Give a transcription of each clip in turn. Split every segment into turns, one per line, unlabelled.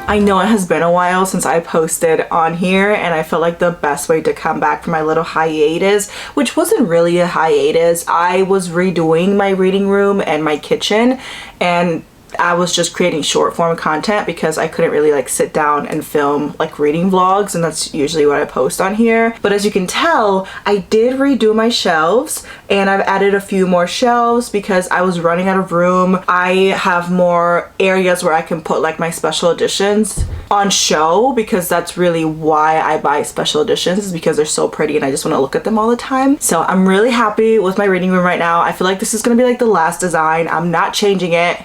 I know it has been a while since I posted on here, and I felt like the best way to come back from my little hiatus, which wasn't really a hiatus, I was redoing my reading room and my kitchen, and I was just creating short form content because I couldn't really like sit down and film like reading vlogs, and that's usually what I post on here. But as you can tell, I did redo my shelves, and I've added a few more shelves because I was running out of room. I have more areas where I can put like my special editions on show, because that's really why I buy special editions, is because they're so pretty and I just want to look at them all the time. So I'm really happy with my reading room right now. I feel like this is going to be like the last design. I'm not changing it.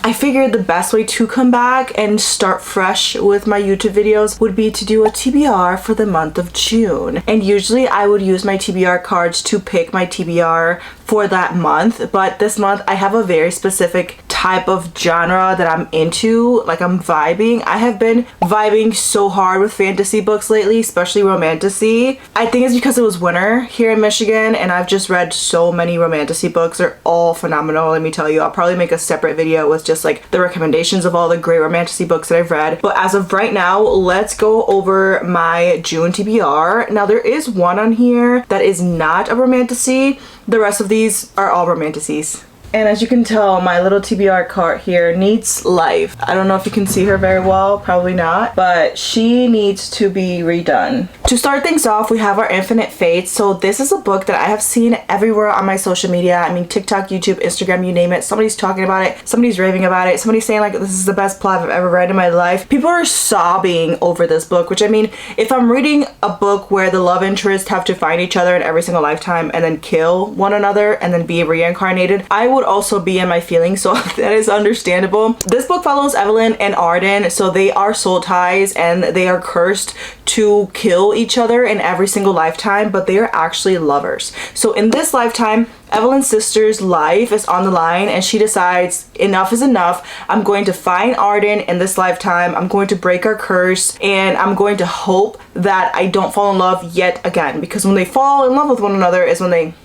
I figured the best way to come back and start fresh with my YouTube videos would be to do a TBR for the month of June. And usually I would use my TBR cards to pick my TBR for that month, but this month I have a very specific type of genre that I'm into, like I'm vibing. I have been vibing so hard with fantasy books lately, especially romantasy. I think it's because it was winter here in Michigan and I've just read so many romantasy books. They're all phenomenal, let me tell you. I'll probably make a separate video with just like the recommendations of all the great romantasy books that I've read. But as of right now, let's go over my June TBR. Now there is one on here that is not a romantasy. The rest of these are all romantasies. And as you can tell, my little TBR cart here needs life. I don't know if you can see her very well, probably not, but she needs to be redone. To start things off, we have our Infinite Fates. So this is a book that I have seen everywhere on my social media. I mean, TikTok, YouTube, Instagram, you name it. Somebody's talking about it. Somebody's raving about it. Somebody's saying like, this is the best plot I've ever read in my life. People are sobbing over this book, which I mean, if I'm reading a book where the love interests have to find each other in every single lifetime and then kill one another and then be reincarnated, I would also be in my feelings, so that is understandable. This book follows Evelyn and Arden. So they are soul ties and they are cursed to kill each other in every single lifetime, but they are actually lovers. So in this lifetime, Evelyn's sister's life is on the line and she decides enough is enough. I'm going to find Arden in this lifetime. I'm going to break our curse and I'm going to hope that I don't fall in love yet again, because when they fall in love with one another is when they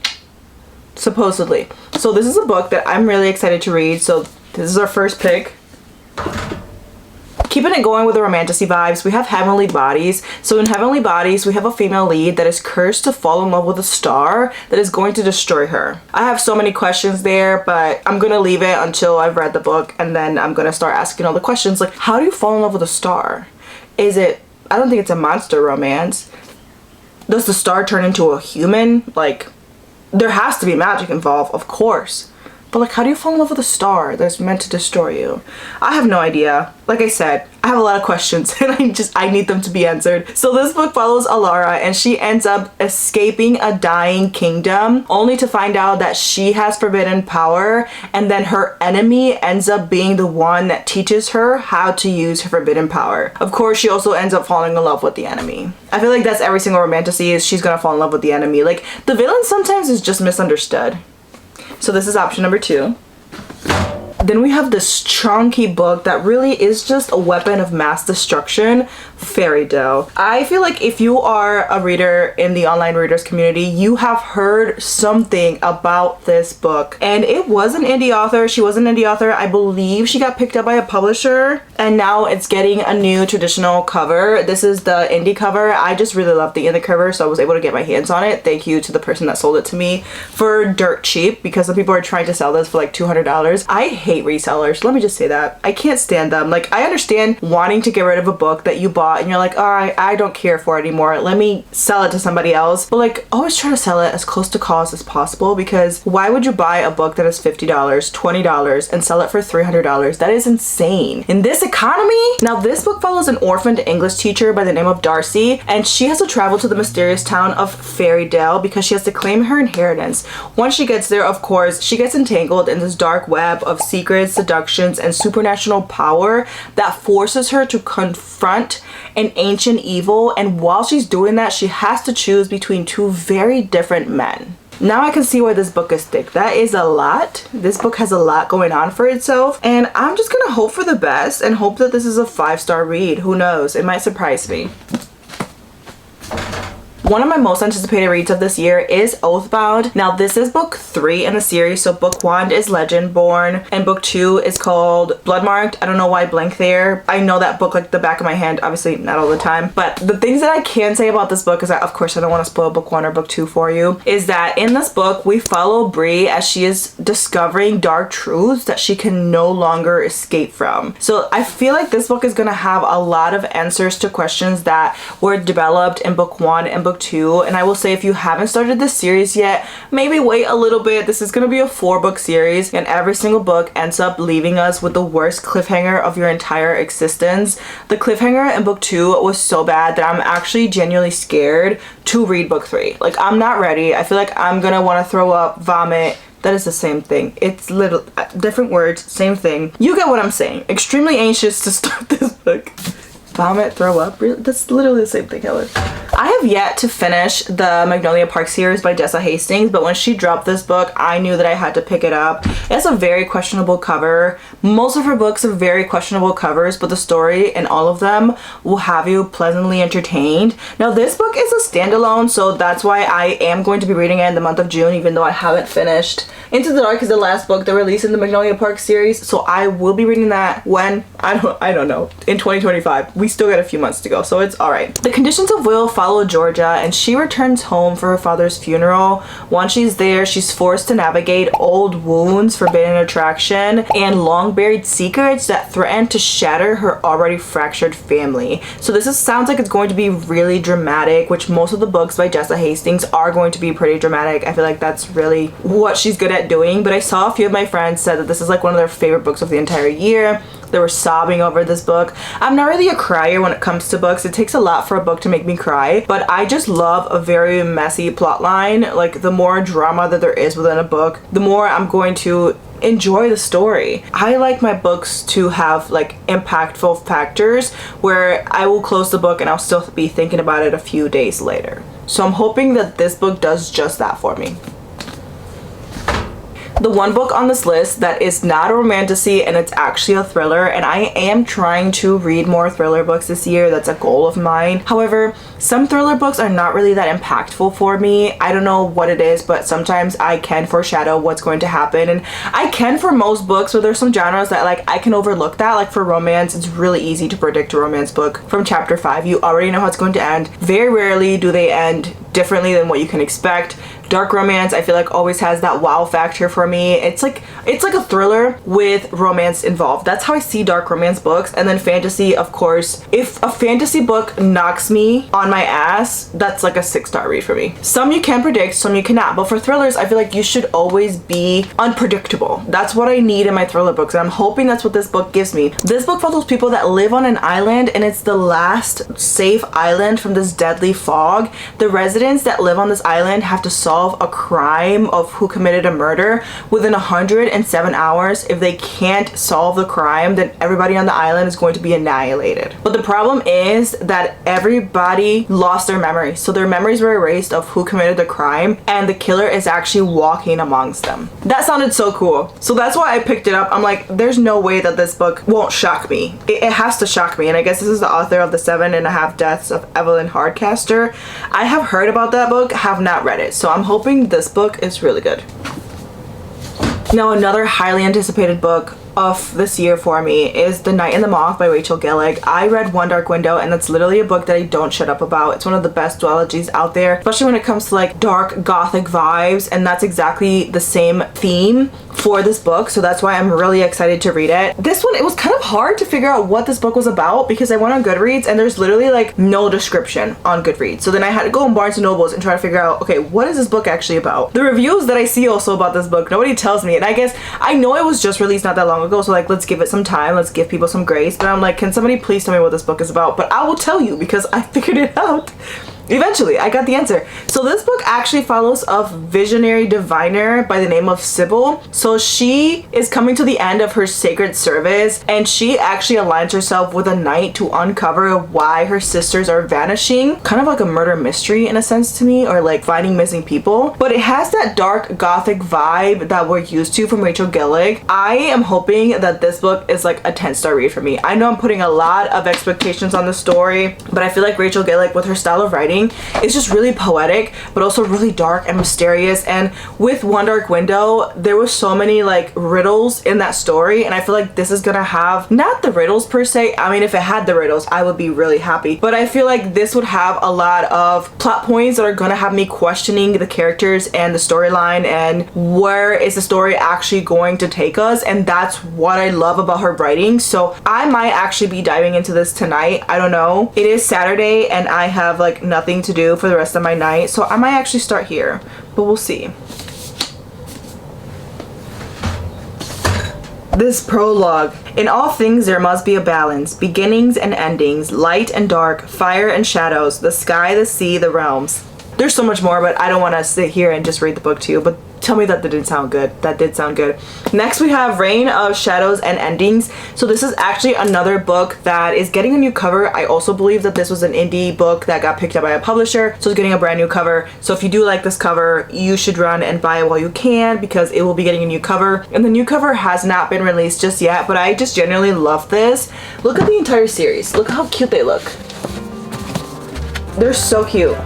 supposedly. So this is a book that I'm really excited to read. So this is our first pick. Keeping it going with the romantasy vibes, we have Heavenly Bodies. So in Heavenly Bodies, we have a female lead that is cursed to fall in love with a star that is going to destroy her. I have so many questions there, but I'm gonna leave it until I've read the book, and then I'm gonna start asking all the questions like, how do you fall in love with a star? Is it, I don't think it's a monster romance. Does the star turn into a human? Like, there has to be magic involved, of course. But like, how do you fall in love with a star that's meant to destroy you? I have no idea. Like I said, I have a lot of questions and I need them to be answered. So this book follows Alara and she ends up escaping a dying kingdom only to find out that she has forbidden power, and then her enemy ends up being the one that teaches her how to use her forbidden power. Of course, she also ends up falling in love with the enemy. I feel like that's every single romantasy, is she's gonna fall in love with the enemy. Like, the villain sometimes is just misunderstood. So this is option number 2. Then we have this chunky book that really is just a weapon of mass destruction, Fairy Tale. I feel like if you are a reader in the online readers community, you have heard something about this book. And it was an indie author. She was an indie author. I believe she got picked up by a publisher and now it's getting a new traditional cover. This is the indie cover. I just really love the indie cover, so I was able to get my hands on it. Thank you to the person that sold it to me for dirt cheap, because some people are trying to sell this for like $200. I hate resellers. Let me just say that. I can't stand them. Like, I understand wanting to get rid of a book that you bought and you're like, all right, I don't care for it anymore. Let me sell it to somebody else. But like, always try to sell it as close to cost as possible, because why would you buy a book that is $50, $20 and sell it for $300? That is insane. In this economy? Now, this book follows an orphaned English teacher by the name of Darcy, and she has to travel to the mysterious town of Fairy Tale because she has to claim her inheritance. Once she gets there, of course, she gets entangled in this dark web of secrets, seductions, and supernatural power that forces her to confront an ancient evil, and while she's doing that, she has to choose between two very different men. Now I can see why this book is thick. That is a lot. This book has a lot going on for itself, and I'm just gonna hope for the best and hope that this is a 5-star read. Who knows? It might surprise me. One of my most anticipated reads of this year is Oathbound. Now this is book 3 in the series. So book 1 is Legendborn and book 2 is called Bloodmarked. I don't know why I blank there. I know that book like the back of my hand, obviously not all the time. But the things that I can say about this book is that, of course, I don't want to spoil book 1 or book 2 for you, is that in this book we follow Bree as she is discovering dark truths that she can no longer escape from. So I feel like this book is going to have a lot of answers to questions that were developed in book 1 and book 2. And I will say, if you haven't started this series yet, maybe wait a little bit. This is going to be a 4-book series, and every single book ends up leaving us with the worst cliffhanger of your entire existence. The cliffhanger in book 2 was so bad that I'm actually genuinely scared to read book 3. Like, I'm not ready. I feel like I'm gonna want to throw up, vomit. That is the same thing. It's little different words, same thing. You get what I'm saying. Extremely anxious to start this book. Vomit, throw up. Really? That's literally the same thing, Helen. I have yet to finish the Magnolia Park series by Jessa Hastings, but when she dropped this book, I knew that I had to pick it up. It has a very questionable cover. Most of her books have very questionable covers, but the story in all of them will have you pleasantly entertained. Now, this book is a standalone, so that's why I am going to be reading it in the month of June, even though I haven't finished. Into the Dark is the last book they released in the Magnolia Park series, so I will be reading that when, I don't know, in 2025. We still got a few months to go, so it's alright. The conditions of Will follow Georgia, and she returns home for her father's funeral. Once she's there, she's forced to navigate old wounds, forbidden attraction, and long-buried secrets that threaten to shatter her already fractured family. So this sounds like it's going to be really dramatic, which most of the books by Jessa Hastings are going to be pretty dramatic. I feel like that's really what she's good at doing. But I saw a few of my friends said that this is like one of their favorite books of the entire year. They were sobbing over this book. I'm not really a crier when it comes to books. It takes a lot for a book to make me cry, but I just love a very messy plot line. Like, the more drama that there is within a book, the more I'm going to enjoy the story. I like my books to have like impactful factors where I will close the book and I'll still be thinking about it a few days later. So I'm hoping that this book does just that for me. The one book on this list that is not a romantasy and it's actually a thriller, and I am trying to read more thriller books this year. That's a goal of mine. However, some thriller books are not really that impactful for me. I don't know what it is, but sometimes I can foreshadow what's going to happen, and I can for most books, but there's some genres that like I can overlook that. Like for romance, it's really easy to predict a romance book from chapter 5. You already know how it's going to end. Very rarely do they end differently than what you can expect. Dark romance, I feel like, always has that wow factor for me. It's like a thriller with romance involved. That's how I see dark romance books. And then fantasy, of course. If a fantasy book knocks me on my ass, that's like a 6-star read for me. Some you can predict, some you cannot. But for thrillers, I feel like you should always be unpredictable. That's what I need in my thriller books, and I'm hoping that's what this book gives me. This book follows people that live on an island, and it's the last safe island from this deadly fog. The residents that live on this island have to solve a crime of who committed a murder within 107 hours. If they can't solve the crime, then everybody on the island is going to be annihilated. But the problem is that everybody lost their memories. So their memories were erased of who committed the crime, and the killer is actually walking amongst them. That sounded so cool. So that's why I picked it up. I'm like, there's no way that this book won't shock me. It has to shock me. And I guess this is the author of The 7.5 Deaths of Evelyn Hardcaster. I have heard about that book, have not read it. So I'm hoping this book is really good. Now, another highly anticipated book of this year for me is The Night and the Moth by Rachel Gillig. I read One Dark Window, and that's literally a book that I don't shut up about. It's one of the best duologies out there, especially when it comes to like dark gothic vibes, and that's exactly the same theme for this book, so that's why I'm really excited to read it. This one, it was kind of hard to figure out what this book was about because I went on Goodreads and there's literally like no description on Goodreads. So then I had to go on Barnes & Nobles and try to figure out, okay, what is this book actually about? The reviews that I see also about this book, nobody tells me, and I guess I know it was just released not that long ago, so like, let's give it some time, let's give people some grace. But I'm like, can somebody please tell me what this book is about? But I will tell you because I figured it out. Eventually, I got the answer. So this book actually follows a visionary diviner by the name of Sybil. So she is coming to the end of her sacred service, and she actually aligns herself with a knight to uncover why her sisters are vanishing. Kind of like a murder mystery in a sense to me, or like finding missing people. But it has that dark gothic vibe that we're used to from Rachel Gillig. I am hoping that this book is like a 10-star read for me. I know I'm putting a lot of expectations on the story, but I feel like Rachel Gillig, with her style of writing, writing. It's just really poetic, but also really dark and mysterious. And with One Dark Window, there was so many like riddles in that story, and I feel like this is gonna have not the riddles per se. I mean, if it had the riddles, I would be really happy, but I feel like this would have a lot of plot points that are gonna have me questioning the characters and the storyline and where is the story actually going to take us. And that's what I love about her writing. So I might actually be diving into this tonight. I don't know. It is Saturday and I have like nothing to do for the rest of my night, so I might actually start here, but we'll see. This prologue. In all things there must be a balance, beginnings and endings, light and dark, fire and shadows, the sky, the sea, the realms. There's so much more, but I don't want to sit here and just read the book to you, but tell me that didn't sound good. That did sound good. Next we have Reign of Shadows and Endings. So this is actually another book that is getting a new cover. I also believe that this was an indie book that got picked up by a publisher, so it's getting a brand new cover. So if you do like this cover, you should run and buy it while you can, because it will be getting a new cover. And the new cover has not been released just yet, but I just genuinely love this. Look at the entire series. Look how cute they look. They're so cute.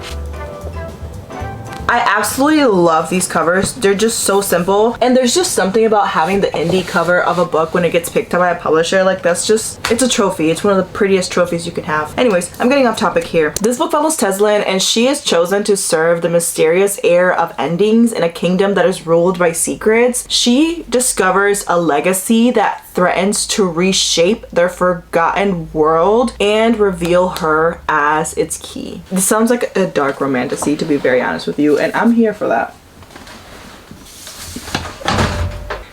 I absolutely love these covers. They're just so simple, and there's just something about having the indie cover of a book when it gets picked up by a publisher. Like, that's just, it's a trophy. It's one of the prettiest trophies you can have. Anyways, I'm getting off topic here. This book follows Teslin, and she is chosen to serve the mysterious heir of endings in a kingdom that is ruled by secrets. She discovers a legacy that threatens to reshape their forgotten world and reveal her as its key. This sounds like a dark romantasy, to be very honest with you, and I'm here for that.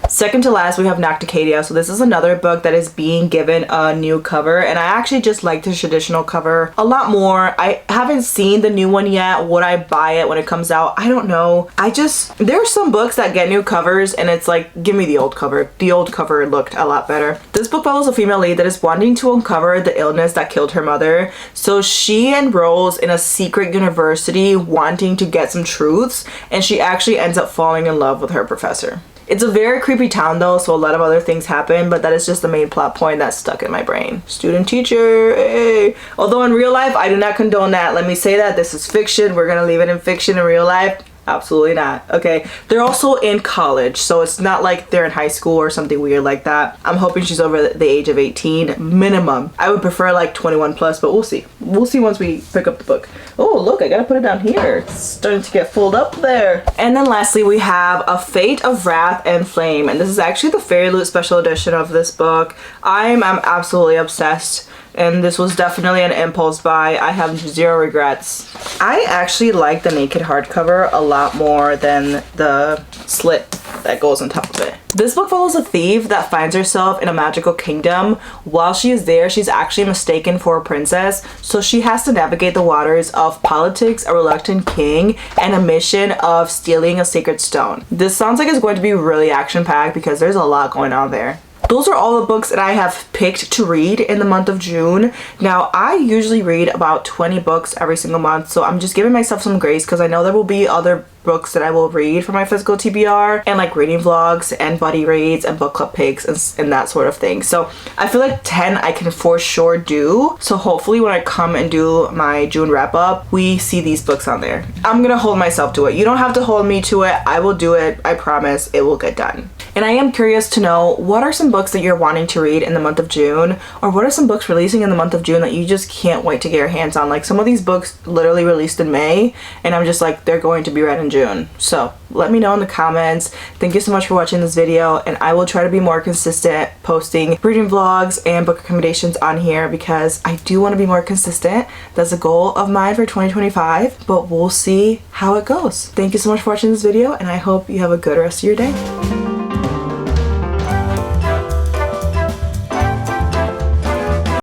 Second to last, we have Nocticadia. So this is another book that is being given a new cover, and I actually just like the traditional cover a lot more. I haven't seen the new one yet. Would I buy it when it comes out? I don't know. There are some books that get new covers and it's like, give me the old cover. The old cover looked a lot better. This book follows a female lead that is wanting to uncover the illness that killed her mother. So she enrolls in a secret university wanting to get some truths, and she actually ends up falling in love with her professor. It's a very creepy town though, so a lot of other things happen, but that is just the main plot point that's stuck in my brain. Student teacher, hey. Although in real life, I do not condone that. Let me say that this is fiction. We're gonna leave it in fiction. In real life, absolutely not. Okay, they're also in college, so it's not like they're in high school or something weird like that. I'm hoping she's over the age of 18 minimum. I would prefer like 21 plus, but we'll see. We'll see once we pick up the book. Oh look, I gotta put it down here. It's starting to get filled up there. And then lastly, we have A Fate of Wrath and Flame, and this is actually the Fairy Loot special edition of this book. I'm absolutely obsessed, and this was definitely an impulse buy. I have zero regrets. I actually like the naked hardcover a lot more than the slit that goes on top of it. This book follows a thief that finds herself in a magical kingdom. While she is there, she's actually mistaken for a princess, so she has to navigate the waters of politics, a reluctant king, and a mission of stealing a sacred stone. This sounds like it's going to be really action-packed because there's a lot going on there. Those are all the books that I have picked to read in the month of June. Now, I usually read about 20 books every single month, so I'm just giving myself some grace because I know there will be other books that I will read for my physical TBR, and like reading vlogs and buddy reads and book club picks and that sort of thing. So I feel like 10 I can for sure do. So hopefully when I come and do my June wrap up, we see these books on there. I'm gonna hold myself to it. You don't have to hold me to it. I will do it. I promise it will get done. And I am curious to know, what are some books that you're wanting to read in the month of June? Or what are some books releasing in the month of June that you just can't wait to get your hands on? Like, some of these books literally released in May, and I'm just like, they're going to be read in June. So let me know in the comments. Thank you so much for watching this video, and I will try to be more consistent posting reading vlogs and book recommendations on here because I do want to be more consistent. That's a goal of mine for 2025, but we'll see how it goes. Thank you so much for watching this video, and I hope you have a good rest of your day.